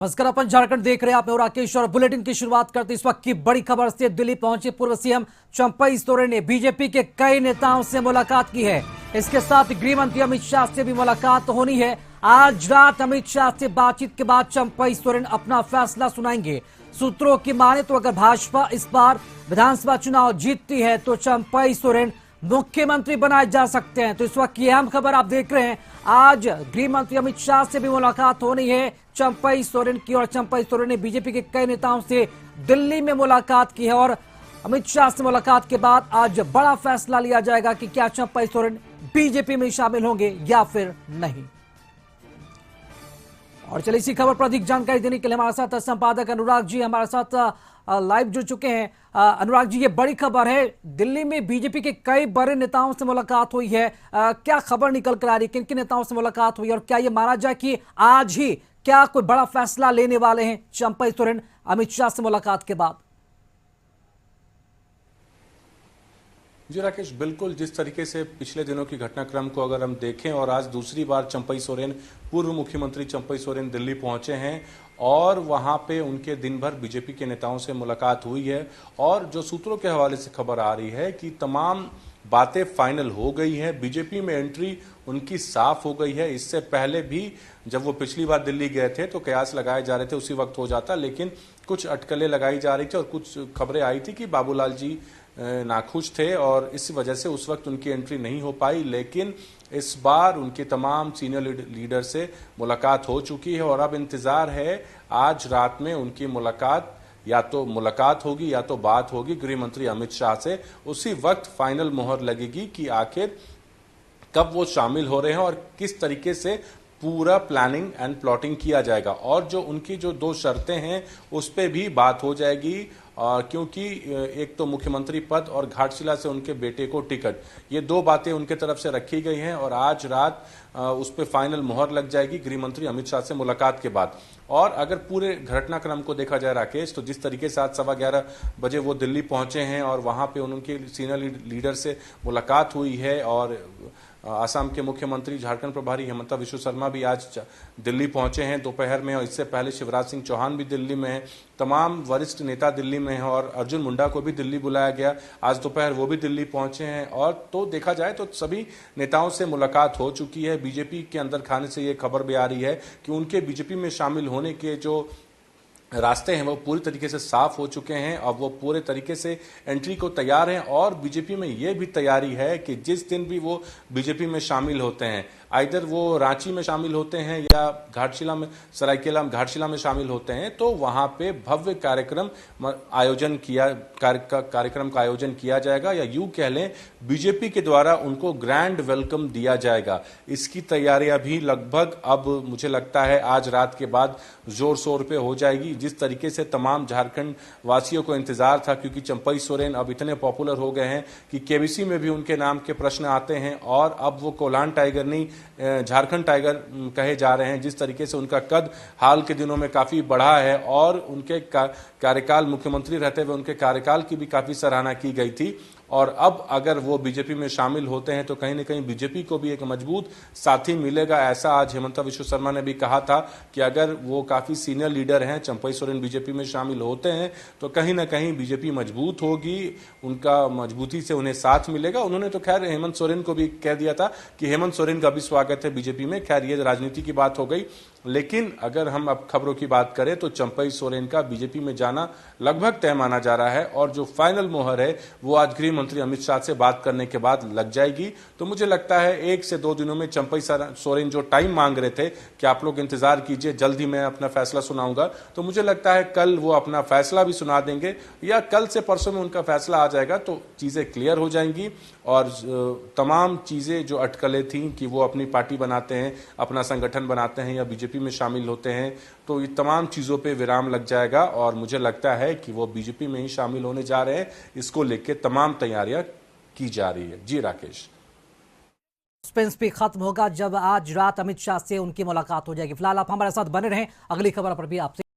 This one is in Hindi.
नमस्कार, अपन झारखंड देख रहे हैं। आप में राकेश और बुलेटिन की शुरुआत करते इस वक्त की बड़ी खबर से। दिल्ली पहुंचे पूर्व सीएम चंपई सोरेन ने बीजेपी के कई नेताओं से मुलाकात की है। इसके साथ गृह मंत्री अमित शाह से भी मुलाकात होनी है। आज रात अमित शाह से बातचीत के बाद चंपई सोरेन अपना फैसला सुनाएंगे। सूत्रों की माने तो अगर भाजपा इस बार विधानसभा चुनाव जीतती है तो चंपई सोरेन मुख्यमंत्री बनाए जा सकते हैं। तो इस वक्त की अहम खबर आप देख रहे हैं। आज गृह मंत्री अमित शाह से भी मुलाकात होनी है चंपई सोरेन की, और चंपई सोरेन ने बीजेपी के कई नेताओं से दिल्ली में मुलाकात की है। और अमित शाह से मुलाकात के बाद आज बड़ा फैसला लिया जाएगा कि क्या चंपई सोरेन बीजेपी में शामिल होंगे या फिर नहीं। और चलिए इसी खबर पर अधिक जानकारी देने के लिए हमारे साथ संपादक अनुराग जी हमारे साथ लाइव जुड़ चुके हैं। अनुराग जी, ये बड़ी खबर है, दिल्ली में बीजेपी के कई बड़े नेताओं से मुलाकात हुई है। क्या खबर निकल कर आ रही है, किन किन नेताओं से मुलाकात हुई, और क्या ये माना जाए कि आज ही क्या कोई बड़ा फैसला लेने वाले हैं चंपई सोरेन अमित शाह से मुलाकात के बाद? जी राकेश, बिल्कुल जिस तरीके से पिछले दिनों की घटनाक्रम को अगर हम देखें और आज दूसरी बार चंपई सोरेन, पूर्व मुख्यमंत्री चंपई सोरेन दिल्ली पहुंचे हैं और वहां पे उनके दिन भर बीजेपी के नेताओं से मुलाकात हुई है। और जो सूत्रों के हवाले से खबर आ रही है कि तमाम बातें फाइनल हो गई हैं, बीजेपी में एंट्री उनकी साफ हो गई है। इससे पहले भी जब वो पिछली बार दिल्ली गए थे तो कयास लगाए जा रहे थे उसी वक्त हो जाता, लेकिन कुछ अटकलें लगाई जा रही थी और कुछ खबरें आई थी कि बाबूलाल जी नाखुश थे और इस वजह से उस वक्त उनकी एंट्री नहीं हो पाई। लेकिन इस बार उनके तमाम सीनियर लीडर से मुलाकात हो चुकी है और अब इंतजार है आज रात में उनकी मुलाकात, या तो मुलाकात होगी या तो बात होगी गृह मंत्री अमित शाह से। उसी वक्त फाइनल मुहर लगेगी कि आखिर कब वो शामिल हो रहे हैं और किस तरीके से पूरा प्लानिंग एंड प्लॉटिंग किया जाएगा। और जो उनकी जो दो शर्तें हैं उस पर भी बात हो जाएगी, क्योंकि एक तो मुख्यमंत्री पद और घाटशिला से उनके बेटे को टिकट, ये दो बातें उनके तरफ से रखी गई हैं और आज रात उस पर फाइनल मुहर लग जाएगी गृह मंत्री अमित शाह से मुलाकात के बाद। और अगर पूरे घटनाक्रम को देखा जाए राकेश, तो जिस तरीके से आज 11:15 बजे वो दिल्ली पहुंचे हैं और वहां पे उनके सीनियर लीडर से मुलाकात हुई है और आसाम के मुख्यमंत्री झारखंड प्रभारी हेमंत बिस्वा शर्मा भी आज दिल्ली पहुंचे हैं दोपहर में, और इससे पहले शिवराज सिंह चौहान भी दिल्ली में हैं। तमाम वरिष्ठ नेता दिल्ली में हैं और अर्जुन मुंडा को भी दिल्ली बुलाया गया, आज दोपहर वो भी दिल्ली पहुंचे हैं। और तो देखा जाए तो सभी नेताओं से मुलाकात हो चुकी है। बीजेपी के अंदर खाने से ये खबर भी आ रही है कि उनके बीजेपी में शामिल होने के जो रास्ते हैं वो पूरी तरीके से साफ हो चुके हैं। अब वो पूरे तरीके से एंट्री को तैयार हैं और बीजेपी में ये भी तैयारी है कि जिस दिन भी वो बीजेपी में शामिल होते हैं, आइदर वो रांची में शामिल होते हैं या घाटशिला में, सरायकेला घाटशिला में शामिल होते हैं, तो वहां पे भव्य कार्यक्रम का आयोजन किया जाएगा, या यूं कह लें बीजेपी के द्वारा उनको ग्रैंड वेलकम दिया जाएगा। इसकी तैयारियां भी लगभग अब मुझे लगता है आज रात के बाद जोर शोर पे हो जाएगी। जिस तरीके से तमाम झारखंड वासियों को इंतजार था, क्योंकि चंपई सोरेन अब इतने पॉपुलर हो गए हैं कि केबीसी में भी उनके नाम के प्रश्न आते हैं और अब वो कोल्हान टाइगर नहीं झारखंड टाइगर कहे जा रहे हैं। जिस तरीके से उनका कद हाल के दिनों में काफी बढ़ा है और उनके कार्यकाल, मुख्यमंत्री रहते हुए उनके कार्यकाल की भी काफी सराहना की गई थी। और अब अगर वो बीजेपी में शामिल होते हैं तो कहीं ना कहीं बीजेपी को भी एक मजबूत साथी मिलेगा। ऐसा आज हेमंत बिस्वा शर्मा ने भी कहा था कि अगर वो काफी सीनियर लीडर हैं, चंपई सोरेन बीजेपी में शामिल होते हैं तो कहीं ना कहीं बीजेपी मजबूत होगी, उनका मजबूती से उन्हें साथ मिलेगा। उन्होंने तो खैर हेमंत सोरेन को भी कह दिया था कि हेमंत सोरेन का भी स्वागत है बीजेपी में। खैर ये राजनीति की बात हो गई, लेकिन अगर हम अब खबरों की बात करें तो चंपई सोरेन का बीजेपी में जाना लगभग तय माना जा रहा है और जो फाइनल मोहर है वो आज गृह मंत्री अमित शाह से बात करने के बाद लग जाएगी। तो मुझे लगता है 1 से 2 दिनों में चंपई सोरेन जो टाइम मांग रहे थे कि आप लोग इंतजार कीजिए, जल्द ही मैं अपना फैसला सुनाऊंगा, तो मुझे लगता है कल वो अपना फैसला भी सुना देंगे या कल से परसों में उनका फैसला आ जाएगा तो चीजें क्लियर हो जाएंगी। और तमाम चीजें जो अटकलें थी कि वो अपनी पार्टी बनाते हैं, अपना संगठन बनाते हैं या बीजेपी में शामिल होते हैं, तो ये तमाम चीजों पे विराम लग जाएगा और मुझे लगता है कि वो बीजेपी में ही शामिल होने जा रहे हैं। इसको लेके तमाम तैयारियां की जा रही है। जी राकेश, सस्पेंस भी खत्म होगा जब आज रात अमित शाह से उनकी मुलाकात हो जाएगी। फिलहाल आप हमारे साथ बने रहें, अगली खबर पर भी आपसे